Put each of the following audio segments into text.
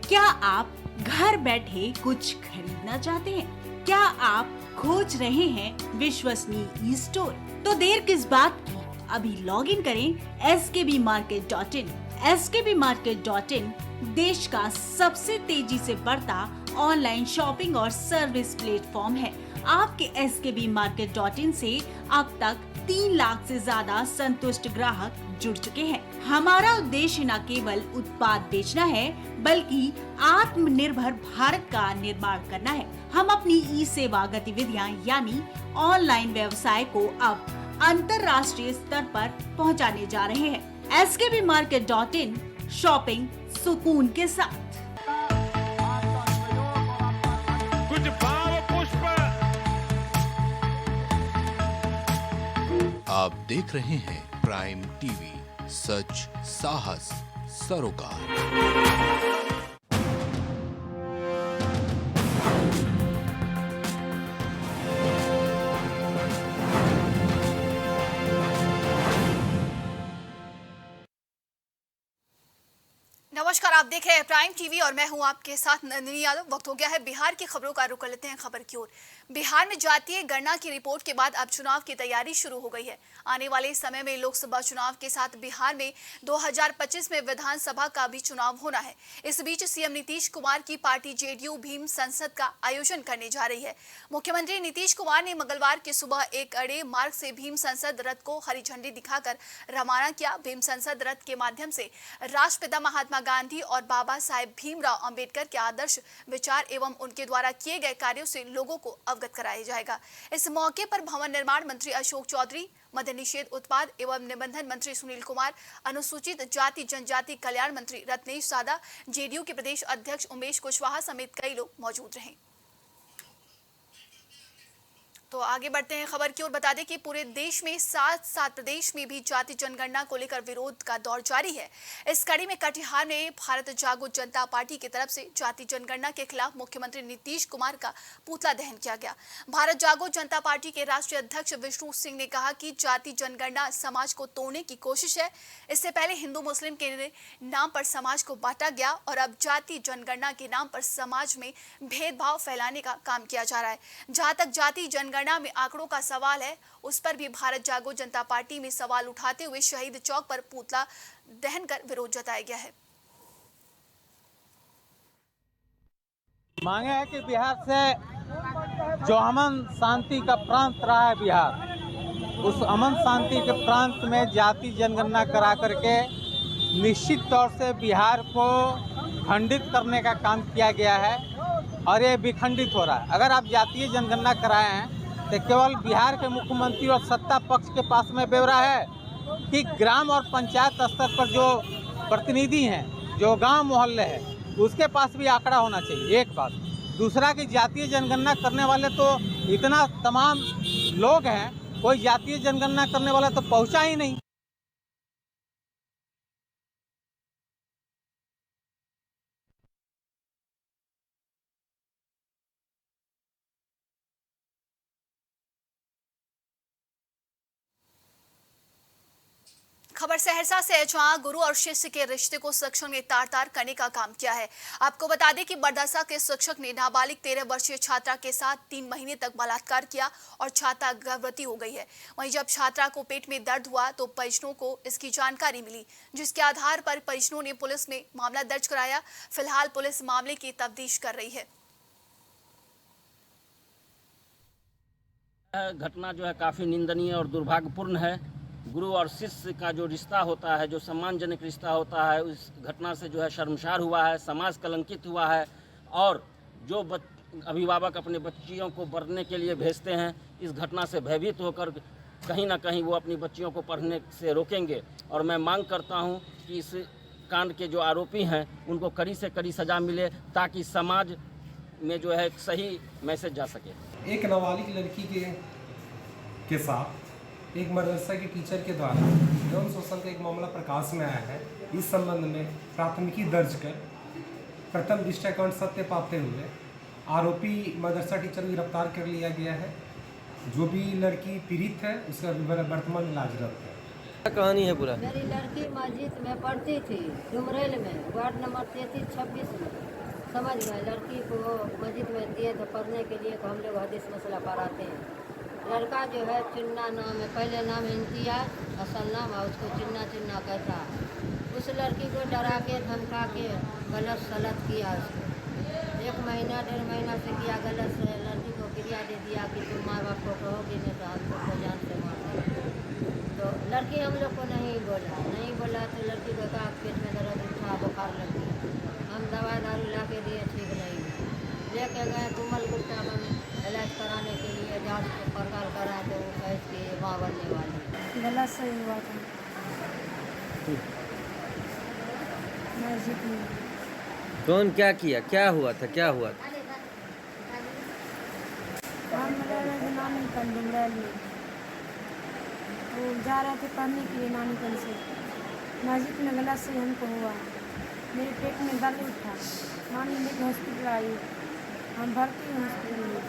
क्या आप घर बैठे कुछ खरीदना चाहते हैं? क्या आप खोज रहे हैं विश्वसनीय ई स्टोर? तो देर किस बात की, अभी लॉग इन करें skbmarket.in। skbmarket.in देश का सबसे तेजी से बढ़ता ऑनलाइन शॉपिंग और सर्विस प्लेटफॉर्म है। आपके skbmarket.in से अब तक 3 लाख से ज्यादा संतुष्ट ग्राहक जुड़ चुके हैं। हमारा उद्देश्य न केवल उत्पाद बेचना है, बल्कि आत्मनिर्भर भारत का निर्माण करना है। हम अपनी ई सेवा गतिविधियां यानी ऑनलाइन व्यवसाय को अब अंतर्राष्ट्रीय स्तर पर पहुंचाने जा रहे हैं। skbmarket.in शॉपिंग सुकून के साथ। कुछ भाव पुष्प। आप देख रहे हैं प्राइम टीवी, सच साहस सरोकार। नमस्कार, आप देख रहे हैं प्राइम टीवी और मैं हूं आपके साथ नंदिनी यादव। वक्त हो गया है बिहार की खबरों का रुख कर लेते हैं खबर की ओर। बिहार में जातीय गणना की रिपोर्ट के बाद अब चुनाव की तैयारी शुरू हो गई है। आने वाले समय में लोकसभा चुनाव के साथ बिहार में 2025 में विधानसभा का भी चुनाव होना है। इस बीच सीएम नीतीश कुमार की पार्टी जेडीयू भीम संसद का आयोजन करने जा रही है। मुख्यमंत्री नीतीश कुमार ने मंगलवार की सुबह एक अड़े मार्ग से भीम संसद रथ को हरी झंडी दिखाकर रवाना किया। भीम संसद रथ के माध्यम से राष्ट्रपिता महात्मा गांधी और बाबा साहेब भीमराव अंबेडकर के आदर्श विचार एवं उनके द्वारा किए गए कार्यों से लोगों को अवगत कराया जाएगा। इस मौके पर भवन निर्माण मंत्री अशोक चौधरी, मद्य निषेध उत्पाद एवं निबंधन मंत्री सुनील कुमार, अनुसूचित जाति जनजाति कल्याण मंत्री रत्नेश सादा, जेडीयू के प्रदेश अध्यक्ष उमेश कुशवाहा समेत कई लोग मौजूद रहे। तो आगे बढ़ते हैं खबर की ओर। बता दें कि पूरे देश में 7 प्रदेश में भी जाति जनगणना को लेकर विरोध का दौर जारी है। इस कड़ी में कटिहार में भारत जागो जनता पार्टी की तरफ से जाति जनगणना के खिलाफ मुख्यमंत्री नीतीश कुमार का पुतला दहन किया गया। भारत जागो जनता पार्टी के राष्ट्रीय अध्यक्ष विष्णु सिंह ने कहा कि जाति जनगणना समाज को तोड़ने की कोशिश है। इससे पहले हिंदू मुस्लिम के नाम पर समाज को बांटा गया और अब जाति जनगणना के नाम पर समाज में भेदभाव फैलाने का काम किया जा रहा है। जहां तक जाति जनगणना में आंकड़ों का सवाल है, उस पर भी भारत जागो जनता पार्टी में सवाल उठाते हुए शहीद चौक पर पुतला दहन कर विरोध जताया गया है। मांगे है कि बिहार से जो अमन शांति का प्रांत रहा है बिहार, उस अमन शांति के प्रांत में जाति जनगणना करा करके निश्चित तौर से बिहार को खंडित करने का काम किया गया है और ये विखंडित हो रहा है। अगर आप जातीय जनगणना कराए हैं तो केवल बिहार के मुख्यमंत्री और सत्ता पक्ष के पास में ब्यौरा है कि ग्राम और पंचायत स्तर पर जो प्रतिनिधि हैं, जो गांव मोहल्ले हैं, उसके पास भी आंकड़ा होना चाहिए। एक बात। दूसरा कि जातीय जनगणना करने वाले तो इतना तमाम लोग हैं, कोई जातीय जनगणना करने वाला तो पहुंचा ही नहीं। खबर सहरसा से है, जहां गुरु और शिष्य के रिश्ते को शिक्षक ने तार-तार करने का काम किया है। आपको बता दें कि बरदसा के शिक्षक ने नाबालिग 13 वर्षीय छात्रा के साथ 3 महीने तक बलात्कार किया और छात्रा गर्भवती हो गई है। वहीं जब छात्रा को पेट में दर्द हुआ तो परिजनों को इसकी जानकारी मिली, जिसके आधार पर परिजनों ने पुलिस में मामला दर्ज कराया। फिलहाल पुलिस मामले की तफ्तीश कर रही है। घटना जो है काफ़ी निंदनीय और दुर्भाग्यपूर्ण है। गुरु और शिष्य का जो रिश्ता होता है, जो सम्मानजनक रिश्ता होता है, उस घटना से जो है शर्मसार हुआ है, समाज कलंकित हुआ है। और जो अभिभावक अपने बच्चियों को पढ़ने के लिए भेजते हैं, इस घटना से भयभीत होकर कहीं ना कहीं वो अपनी बच्चियों को पढ़ने से रोकेंगे। और मैं मांग करता हूं कि इस कांड के जो आरोपी हैं उनको कड़ी से कड़ी सज़ा मिले, ताकि समाज में जो है एक सही मैसेज जा सके। एक नाबालिग लड़की के साथ एक मदरसा के टीचर के द्वारा यौन शोषण का एक मामला प्रकाश में आया है। इस संबंध में प्राथमिकी दर्ज कर प्रथम दृष्टया सत्य पाते हुए आरोपी मदरसा टीचर को गिरफ्तार कर लिया गया है। जो भी लड़की पीड़ित है उसका वर्तमान में इलाजरत है। क्या कहानी है पूरा? मेरी लड़की मस्जिद में पढ़ती थी, डुमरेल में, वार्ड नंबर 33-26 में। समझ गए। लड़की को मस्जिद में दिए तो पढ़ने के लिए, तो हम लोग हदीस मसला पढ़ाते हैं। लड़का जो है चुन्ना नाम है, पहले नाम है इम्तियाज, असल नाम है, उसको चुन्ना चुन्ना कहता है। उस लड़की को डरा के धमका के गलत सलत किया उसको। 1 महीना 1.5 महीना से किया गलत से। लड़की को क्रिया दे दिया कि तुम माँ बाप को कहोगी नहीं तो हम तुमको जान से मार देंगे। तो लड़की हम लोग को नहीं बोला तो लड़की को कहा पेट में दर्द उठा, बुखार लग गया। हम दवाई दारू ला के दिए, ठीक नहीं हुआ। लेके गए कुमल गुप्ता में इलाज कराने के लिए, जांच पड़ताल करा तो वो कहे कि माँ बनने वाली। गलत सही हुआ था मस्जिद में। कौन क्या किया, क्या हुआ था, क्या हुआ था? हम नानी कल लिए वो जा रहे थे पढ़ने के लिए नानी कल से। मस्जिद में गलत से हमको हुआ, मेरे पेट में दर्द उठा, नानी लेके हॉस्पिटल आई, हम भर्ती हूँ हॉस्पिटल में।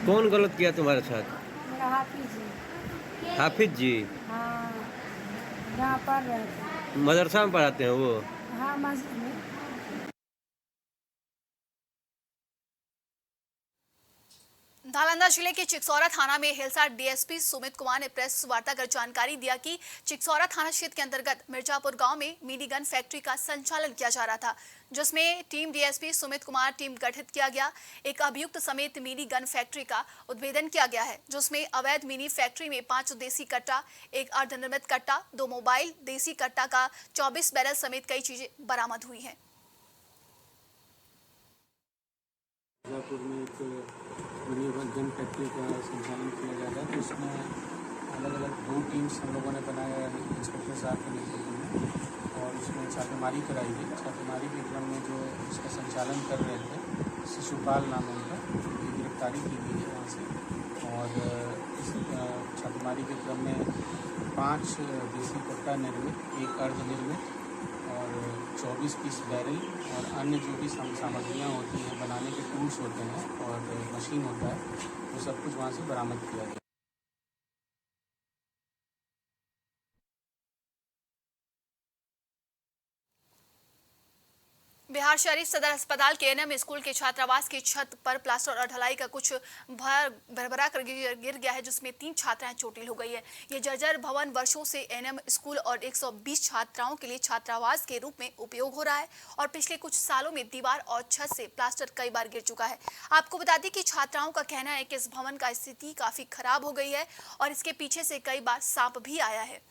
कौन गलत किया तुम्हारे साथ? मेरा हाफिज जी। हाफिज जी? हाँ, जहाँ पढ़ रहे थे। मदरसा में पढ़ाते हैं वो? हाँ, मस्जिद में। नालंदा जिले के चिकसौरा थाना में हिलसा डीएसपी सुमित कुमार ने प्रेस वार्ता कर जानकारी दिया कि चिकसौरा थाना क्षेत्र के अंतर्गत मिर्जापुर गांव में मिनी गन फैक्ट्री का संचालन किया जा रहा था, जिसमें team DSP Sumit Kumar team गठित किया गया। एक अभियुक्त समेत मिनी गन फैक्ट्री का उद्भेदन किया गया है, जिसमें अवैध मिनी फैक्ट्री में 5 देसी कट्टा, 1 अर्धनिर्मित कट्टा, 2 मोबाइल, देसी कट्टा का 24 बैरल समेत कई चीजें बरामद हुई है। मिनी गन फैक्ट्री का संचालन किया जा रहा है, तो इसमें अलग अलग 2 टीम्स हम लोगों ने बनाया है इंस्पेक्टर साहब के नेतृत्व में, और उसमें छापेमारी कराई गई। छापेमारी के क्रम में जो इसका संचालन कर रहे थे, शिशुपाल नाम उनका, उनकी गिरफ्तारी की गई है वहाँ से। और इस छापेमारी के क्रम में 5 देसी कट्टा निर्मित, 1 अर्धनिर्मित और 24 पीस बैरल और अन्य जो भी सामग्रियाँ होती हैं, बनाने के टूल्स होते हैं और मशीन होता है, वो सब कुछ वहाँ से बरामद किया गया। बिहार शरीफ सदर अस्पताल के एनएम स्कूल के छात्रावास की छत पर प्लास्टर और ढलाई का कुछ भरभरा कर गिर गया है, जिसमें 3 छात्राएं चोटिल हो गई है। ये जर्जर भवन वर्षों से एनएम स्कूल और 120 छात्राओं के लिए छात्रावास के रूप में उपयोग हो रहा है और पिछले कुछ सालों में दीवार और छत से प्लास्टर कई बार गिर चुका है। आपको बता दें कि छात्राओं का कहना है कि इस भवन का स्थिति काफी खराब हो गई है और इसके पीछे से कई बार सांप भी आया है।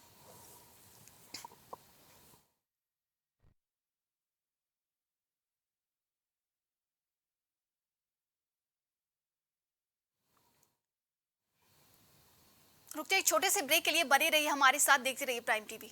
रुकते एक छोटे से ब्रेक के लिए बने रहिए हमारे साथ, देखते रहिए प्राइम टीवी।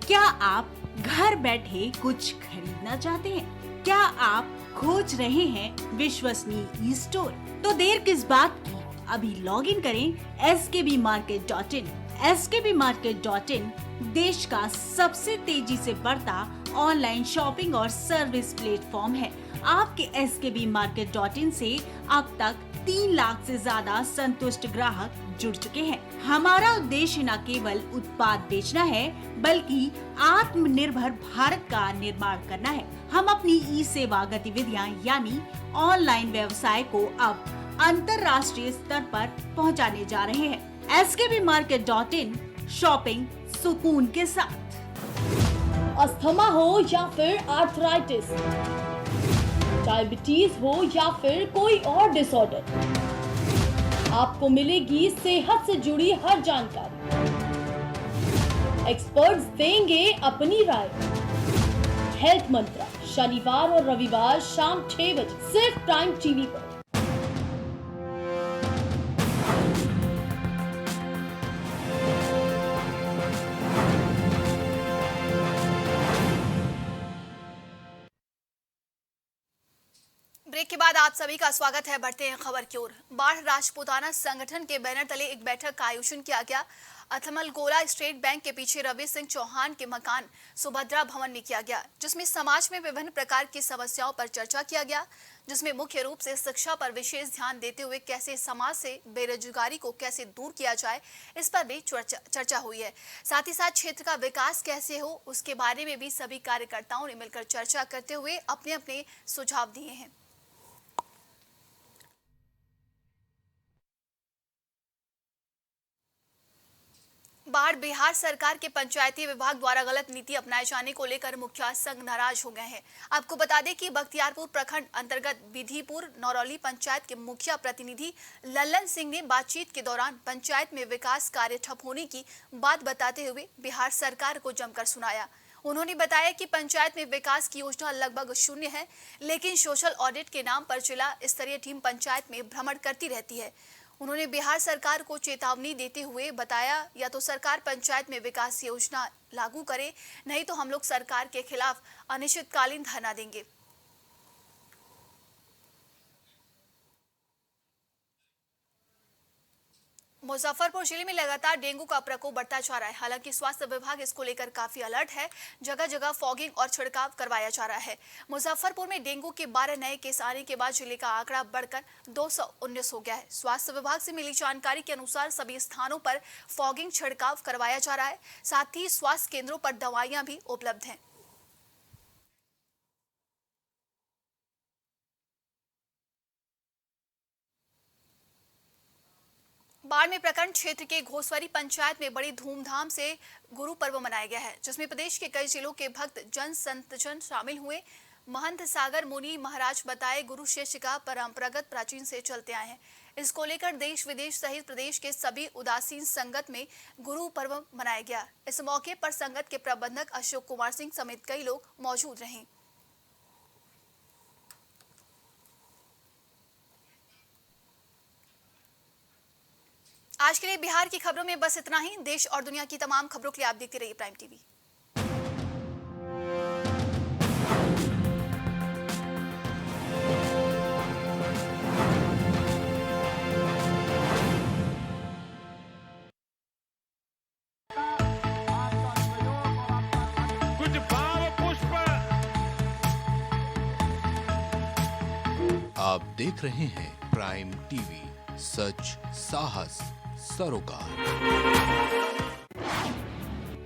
क्या आप घर बैठे कुछ खरीदना चाहते हैं? क्या आप खोज रहे हैं विश्वसनीय ई स्टोर? तो देर किस बात की, अभी लॉग इन करें skbmarket.in। skbmarket.in देश का सबसे तेजी से बढ़ता ऑनलाइन शॉपिंग और सर्विस प्लेटफॉर्म है। आपके skbmarket.in से अब तक 3 लाख से ज्यादा संतुष्ट ग्राहक जुड़ चुके हैं। हमारा उद्देश्य न केवल उत्पाद बेचना है, बल्कि आत्मनिर्भर भारत का निर्माण करना है। हम अपनी ई सेवा गतिविधियां यानी ऑनलाइन व्यवसाय को अब अंतर्राष्ट्रीय स्तर पर पहुंचाने जा रहे हैं। skbmarket.in, शॉपिंग सुकून के साथ। अस्थमा हो या फिर आर्थराइटिस, डायबिटीज हो या फिर कोई और डिसऑर्डर, आपको मिलेगी सेहत से जुड़ी हर जानकारी। एक्सपर्ट्स देंगे अपनी राय। हेल्थ मंत्रा शनिवार और रविवार शाम 6 बजे सिर्फ प्राइम टीवी पर। ब्रेक के बाद आप सभी का स्वागत है। बढ़ते हैं खबर की ओर। बाढ़ राजपूताना संगठन के बैनर तले एक बैठक का आयोजन किया गया। अथमलगोला स्टेट बैंक के पीछे रवि सिंह चौहान के मकान सुभद्रा भवन में किया गया, जिसमें समाज में विभिन्न प्रकार की समस्याओं पर चर्चा किया गया, जिसमें मुख्य रूप से शिक्षा पर विशेष ध्यान देते हुए कैसे समाज से बेरोजगारी को कैसे दूर किया जाए, इस पर भी चर्चा हुई है। साथ ही साथ क्षेत्र का विकास कैसे हो, उसके बारे में भी सभी कार्यकर्ताओं ने मिलकर चर्चा करते हुए अपने अपने सुझाव दिए हैं। बाढ़ बिहार सरकार के पंचायती विभाग द्वारा गलत नीति अपनाए जाने को लेकर मुखिया संघ नाराज हो गए हैं। आपको बता दें कि बख्तियारपुर प्रखंड अंतर्गत विधिपुर नौरौली पंचायत के मुखिया प्रतिनिधि लल्लन सिंह ने बातचीत के दौरान पंचायत में विकास कार्य ठप होने की बात बताते हुए बिहार सरकार को जमकर सुनाया। उन्होंने बताया कि पंचायत में विकास की योजना लगभग शून्य है, लेकिन सोशल ऑडिट के नाम पर जिला स्तरीय टीम पंचायत में भ्रमण करती रहती है। उन्होंने बिहार सरकार को चेतावनी देते हुए बताया, या तो सरकार पंचायत में विकास योजना लागू करे, नहीं तो हम लोग सरकार के खिलाफ अनिश्चितकालीन धरना देंगे। मुजफ्फरपुर जिले में लगातार डेंगू का प्रकोप बढ़ता जा रहा है। हालांकि स्वास्थ्य विभाग इसको लेकर काफी अलर्ट है। जगह जगह फॉगिंग और छिड़काव करवाया जा रहा है। मुजफ्फरपुर में डेंगू के 12 नए केस आने के बाद जिले का आंकड़ा बढ़कर 219 हो गया है। स्वास्थ्य विभाग से मिली जानकारी के अनुसार सभी स्थानों पर फॉगिंग छिड़काव करवाया जा रहा है। साथ ही स्वास्थ्य केंद्रों पर दवाइयां भी उपलब्ध हैं। बाड़मेर प्रखंड क्षेत्र के घोसवरी पंचायत में बड़ी धूमधाम से गुरु पर्व मनाया गया है, जिसमें प्रदेश के कई जिलों के भक्त जन संतजन शामिल हुए। महंत सागर मुनि महाराज बताए, गुरु शिष्य का परंपरागत प्राचीन से चलते आए हैं। इसको लेकर देश विदेश सहित प्रदेश के सभी उदासीन संगत में गुरु पर्व मनाया गया। इस मौके पर संगत के प्रबंधक अशोक कुमार सिंह समेत कई लोग मौजूद रहे। आज के लिए बिहार की खबरों में बस इतना ही। देश और दुनिया की तमाम खबरों के लिए आप देखते रहिए प्राइम टीवी। कुछ भाव पुष्प। आप देख रहे हैं प्राइम टीवी, सच साहस सरोकार।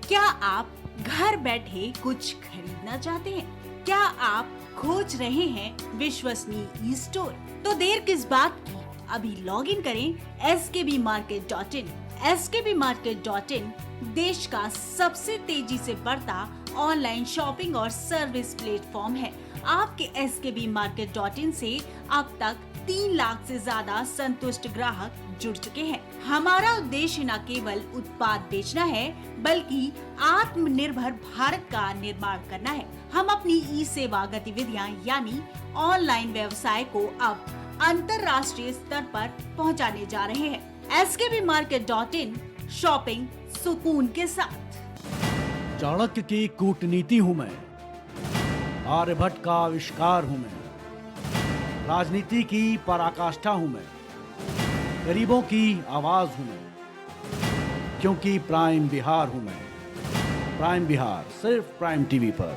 क्या आप घर बैठे कुछ खरीदना चाहते हैं? क्या आप खोज रहे हैं विश्वसनीय स्टोर? तो देर किस बात की, अभी लॉग इन करें skbmarket.in। skbmarket.in देश का सबसे तेजी से बढ़ता ऑनलाइन शॉपिंग और सर्विस प्लेटफॉर्म है। आपके skbmarket.in से अब तक 3 लाख से ज्यादा संतुष्ट ग्राहक जुड़ चुके हैं। हमारा उद्देश्य न केवल उत्पाद बेचना है, बल्कि आत्मनिर्भर भारत का निर्माण करना है। हम अपनी ई सेवा गतिविधियां यानी ऑनलाइन व्यवसाय को अब अंतर्राष्ट्रीय स्तर पर पहुंचाने जा रहे हैं। skbmarket.in शॉपिंग सुकून के साथ। चाणक्य की कूटनीति हूँ मैं, आर्यभट्ट का आविष्कार हूँ मैं, राजनीति की पराकाष्ठा हूँ मैं, गरीबों की आवाज हूँ मैं, क्योंकि प्राइम बिहार हूँ मैं। प्राइम बिहार सिर्फ प्राइम टीवी पर।